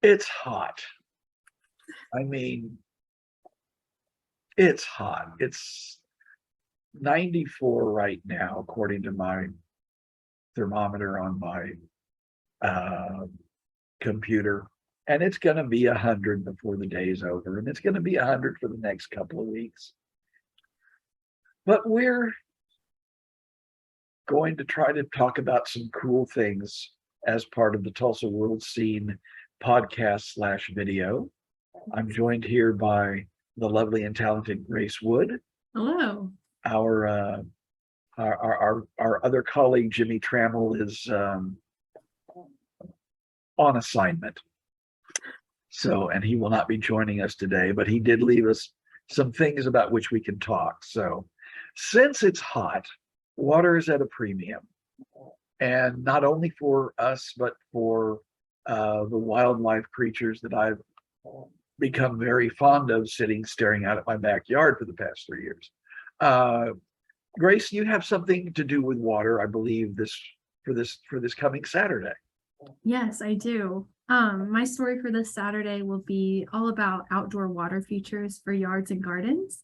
It's hot. I mean, it's hot. It's 94 right now, according to my thermometer on my uh, computer. And it's going to be 100 before the day's over. And it's going to be 100 for the next couple of weeks. But we're going to try to talk about some cool things as part of the Tulsa World Scene podcast slash video. I'm joined here by the lovely and talented Grace Wood. Hello. Our other colleague Jimmy Trammell is on assignment, and he will not be joining us today. But he did leave us some things about which we can talk. So, since it's hot, water is at a premium, and not only for us, but for the wildlife creatures that I've become very fond of sitting staring out at my backyard for the past 3 years. Grace, you have something to do with water, I believe, for this coming Saturday. Yes, I do. My story for this Saturday will be all about outdoor water features for yards and gardens.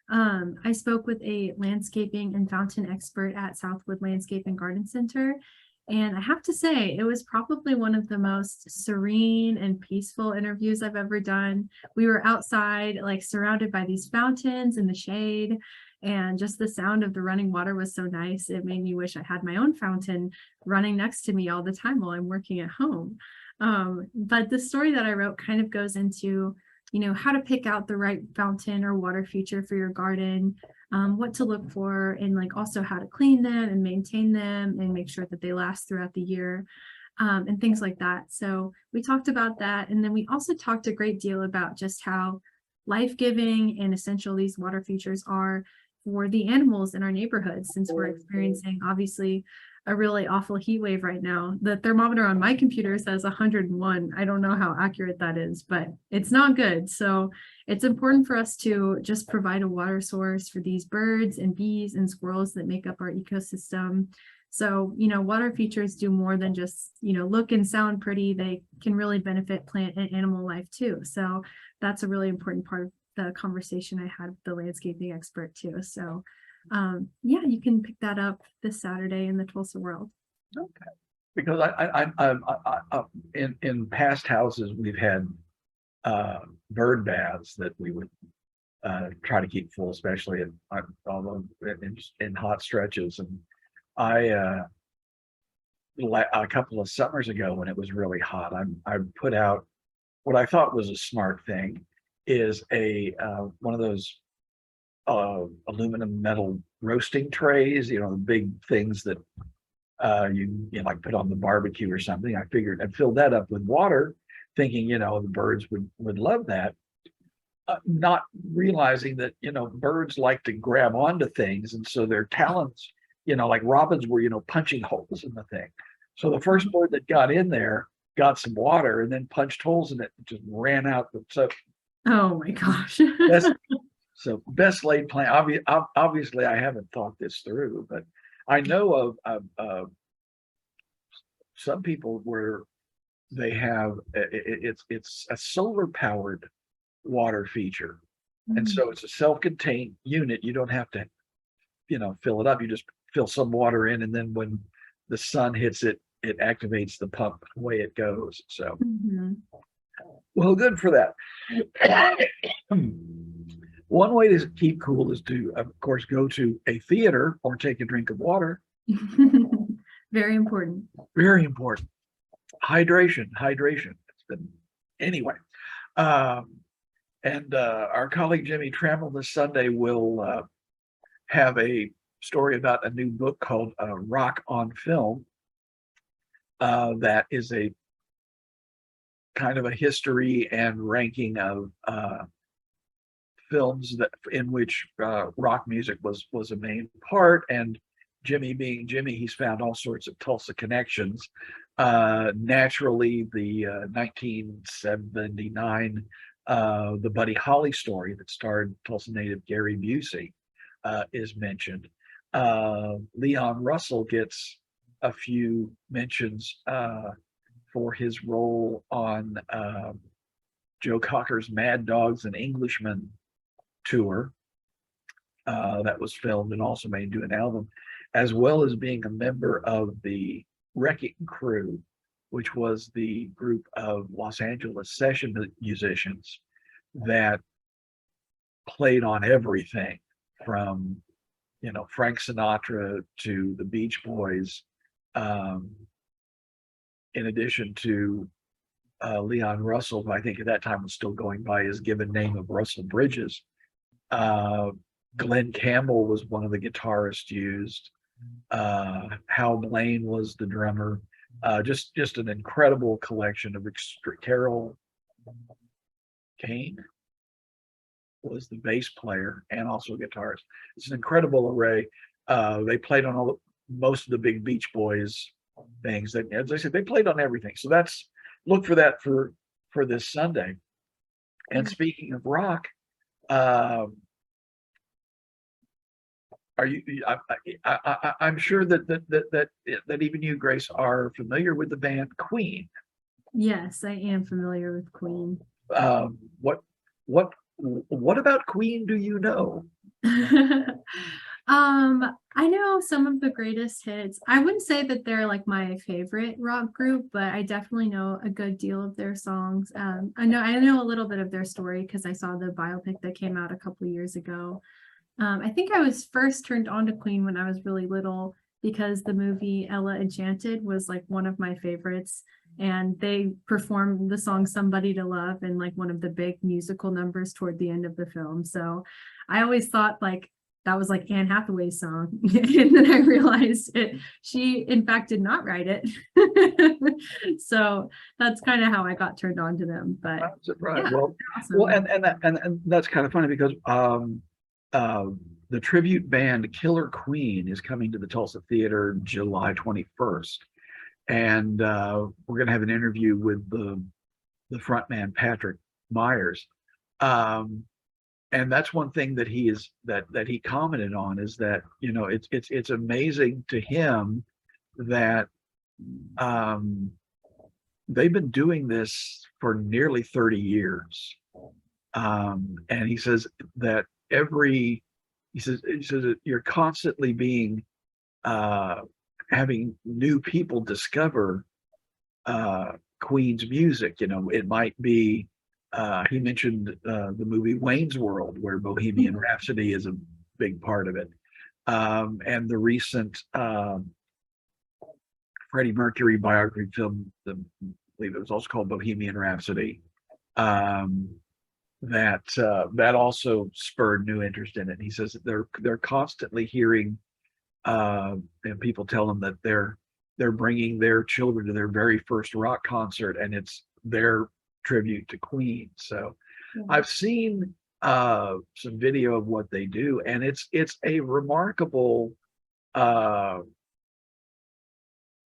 I spoke with a landscaping and fountain expert at Southwood Landscape and Garden Center. And I have to say, it was probably one of the most serene and peaceful interviews I've ever done. We were outside, like surrounded by these fountains in the shade, and just the sound of the running water was so nice. It made me wish I had my own fountain running next to me all the time while I'm working at home. But the story that I wrote kind of goes into, how to pick out the right fountain or water feature for your garden, what to look for, and like also how to clean them and maintain them and make sure that they last throughout the year, and things like that. So we talked about that. And then we also talked a great deal about just how life-giving and essential these water features are for the animals in our neighborhoods, since we're experiencing obviously a really awful heat wave right now. The thermometer on my computer says 101. I don't know how accurate that is, but it's not good. So it's important for us to just provide a water source for these birds and bees and squirrels that make up our ecosystem. So, water features do more than just, look and sound pretty. They can really benefit plant and animal life too. So that's a really important part of the conversation I had with the landscaping expert too. So you can pick that up this Saturday in the Tulsa World. Okay, because I in past houses we've had bird baths that we would try to keep full, especially in hot stretches. And I a couple of summers ago when it was really hot, I put out what I thought was a smart thing, is a one of those aluminum metal roasting trays, the big things that you like put on the barbecue or something. I figured I'd fill that up with water, thinking the birds would love that, not realizing that birds like to grab onto things, and so their talons, like robins, were punching holes in the thing. So the first bird that got in there got some water and then punched holes in it and just ran out. So oh my gosh. best laid plan. Obviously, I haven't thought this through, but I know of some people where they have it's a solar powered water feature, and so it's a self-contained unit. You don't have to fill it up. You just fill some water in, and then when the sun hits it, it activates the pump. Away it goes. So, well, good for that. One way to keep cool is to, of course, go to a theater or take a drink of water. Very important. Very important. Hydration. It's been anyway. And our colleague Jimmy Trammell this Sunday will have a story about a new book called Rock on Film. That is a kind of a history and ranking of films in which rock music was a main part. And Jimmy being Jimmy, he's found all sorts of Tulsa connections. Naturally, the 1979 the Buddy Holly story that starred Tulsa native Gary Busey is mentioned. Leon Russell gets a few mentions for his role on Joe Cocker's Mad Dogs and Englishmen tour that was filmed and also made into an album, as well as being a member of the Wrecking Crew, which was the group of Los Angeles session musicians that played on everything from, Frank Sinatra to the Beach Boys, in addition to Leon Russell, who I think at that time was still going by his given name of Russell Bridges. Glenn Campbell was one of the guitarists used. Hal Blaine was the drummer. Just an incredible collection of Carol Kane was the bass player and also guitarist. It's an incredible array. They played on most of the big Beach Boys things. That, as I said, they played on everything. So look for that for this Sunday. And speaking of rock, are you? I'm sure that even you, Grace, are familiar with the band Queen. Yes, I am familiar with Queen. What about Queen do you know? I know some of the greatest hits. I wouldn't say that they're like my favorite rock group, but I definitely know a good deal of their songs. I know a little bit of their story because I saw the biopic that came out a couple years ago. I think I was first turned on to Queen when I was really little because the movie Ella Enchanted was like one of my favorites, and they performed the song Somebody to Love in like one of the big musical numbers toward the end of the film. So I always thought like that was like Anne Hathaway's song. And then I realized she in fact did not write it. So that's kind of how I got turned on to them. But right. Yeah, Well, awesome. and that's kind of funny because the tribute band Killer Queen is coming to the Tulsa Theater July 21st. And we're going to have an interview with the frontman Patrick Myers. And that's one thing that he commented on is that, it's amazing to him that they've been doing this for nearly 30 years. And he says that he says that you're constantly being having new people discover Queen's music. It might be he mentioned the movie Wayne's World, where Bohemian Rhapsody is a big part of it, and the recent Freddie Mercury biography film, I believe it was also called Bohemian Rhapsody. That also spurred new interest in it. He says that they're constantly hearing, and people tell them that they're bringing their children to their very first rock concert, and it's their tribute to Queen. So I've seen some video of what they do, and it's a remarkable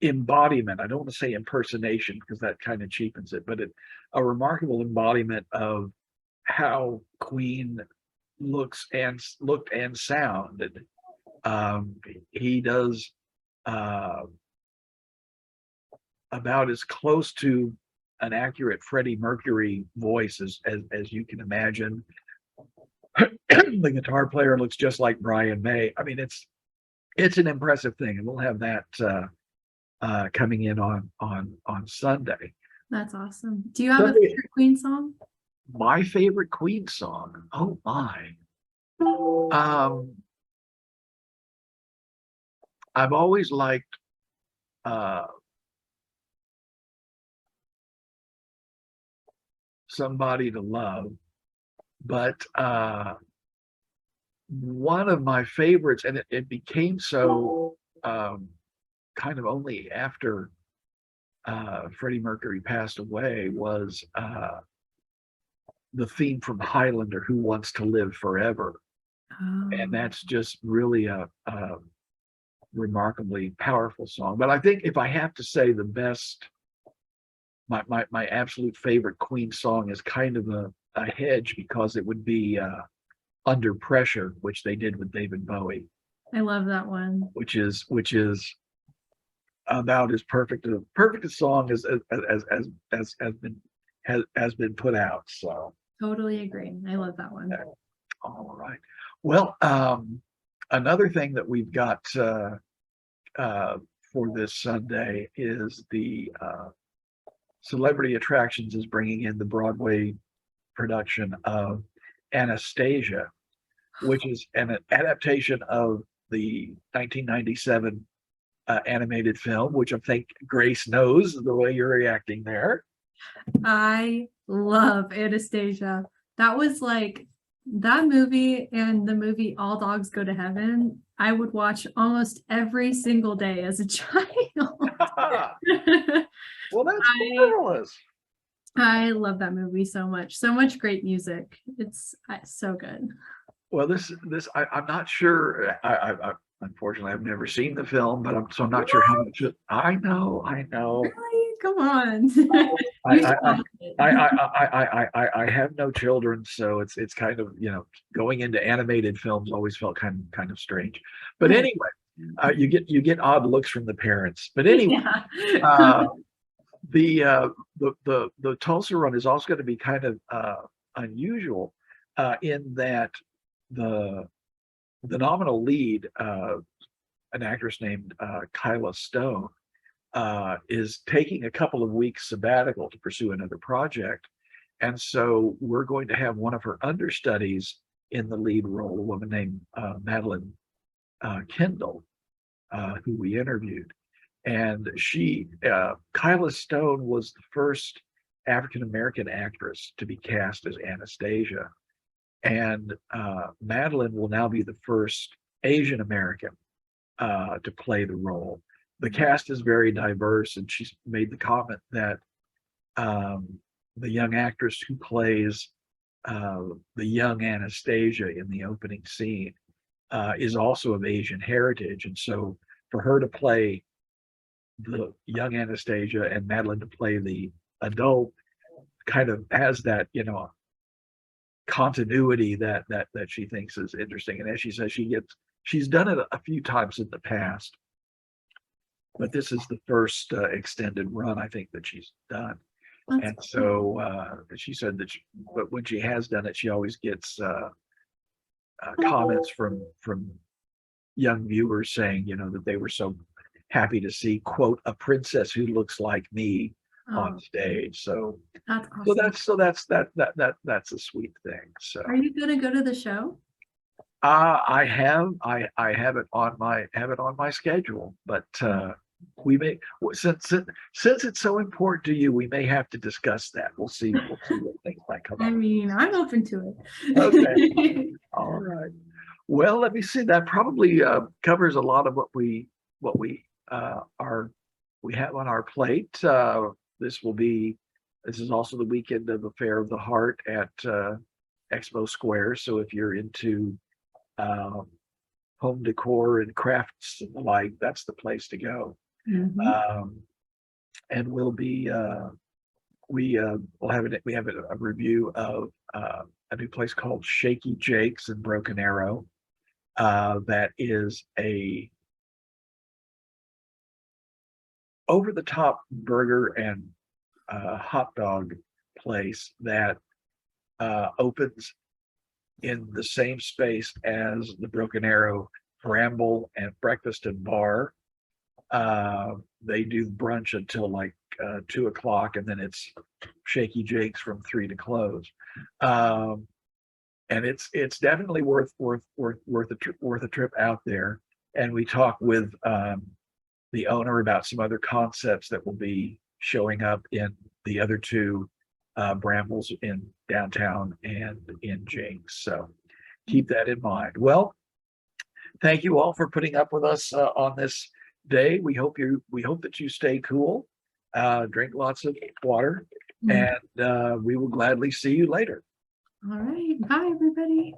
embodiment. I don't want to say impersonation because that kind of cheapens it, but a remarkable embodiment of how Queen looked and sounded. He does about as close to an accurate Freddie Mercury voice as you can imagine. The guitar player looks just like Brian May. I mean, it's an impressive thing, and we'll have that coming in on Sunday. That's awesome. Do you have a favorite Queen song? My favorite Queen song? Oh my. I've always liked Somebody to Love, but one of my favorites, and it became so kind of only after Freddie Mercury passed away, was the theme from Highlander, Who Wants to Live Forever. And that's just really a remarkably powerful song. But I think if I have to say the best, my absolute favorite Queen song is kind of a hedge, because it would be Under Pressure, which they did with David Bowie. I love that one. Which is about as perfect a song has been put out. So Totally agree. I love that one. all right. Well, another thing that we've got for this Sunday is the Celebrity Attractions is bringing in the Broadway production of Anastasia, which is an adaptation of the 1997 animated film, which I think Grace knows the way you're reacting there. I love Anastasia. That was like that movie and the movie All Dogs Go to Heaven. I would watch almost every single day as a child. Well, that's I marvelous. I love that movie so much. So much great music. It's so good. Well, I'm not sure. I unfortunately I've never seen the film, but I'm not sure how much. I know. Really? Come on. I You I should I watch it. I have no children, so it's kind of, going into animated films always felt kind of strange. But Right. anyway, you get odd looks from the parents. But anyway, Yeah. uh, the Tulsa run is also going to be kind of unusual in that the the nominal lead, an actress named Kyla Stone, is taking a couple of weeks sabbatical to pursue another project. And so we're going to have one of her understudies in the lead role, a woman named Madeline Kendall, who we interviewed. And Kyla Stone was the first African American actress to be cast as Anastasia. And Madeline will now be the first Asian American to play the role. The cast is very diverse, and she's made the comment that the young actress who plays the young Anastasia in the opening scene is also of Asian heritage. And so for her to play the young Anastasia and Madeline to play the adult kind of has that, continuity that she thinks is interesting. And as she says, she's done it a few times in the past, but this is the first extended run I think that she's done. That's And so she said that but when she has done it, she always gets comments from young viewers saying, that they were so happy to see, quote, a princess who looks like me on Oh, stage. So that's awesome. that's a sweet thing. So Are you gonna go to the show? I have it on my schedule, but we may, since it's so important to you, we may have to discuss that. We'll see what things might come I up. mean, I'm open to Okay. it. All right. Well, let me see. That probably covers a lot of what we we have on our plate. This is also the weekend of the Fair of the Heart at Expo Square. So if you're into home decor and crafts and the like, that's the place to go. Mhm. And we have a review of a new place called Shaky Jake's in Broken Arrow. That is a over the top burger and hot dog place that opens in the same space as the Broken Arrow Bramble and Breakfast and Bar. They do brunch until like 2 o'clock, and then it's Shaky Jake's from 3 to close. And it's definitely worth a trip out there. And we talk with the owner about some other concepts that will be showing up in the other two Brambles in downtown and in Jake's. So keep that in mind. Well, thank you all for putting up with us on this day. We hope that you stay cool, drink lots of water, Mm. and we will gladly see you later. All right. Bye, everybody.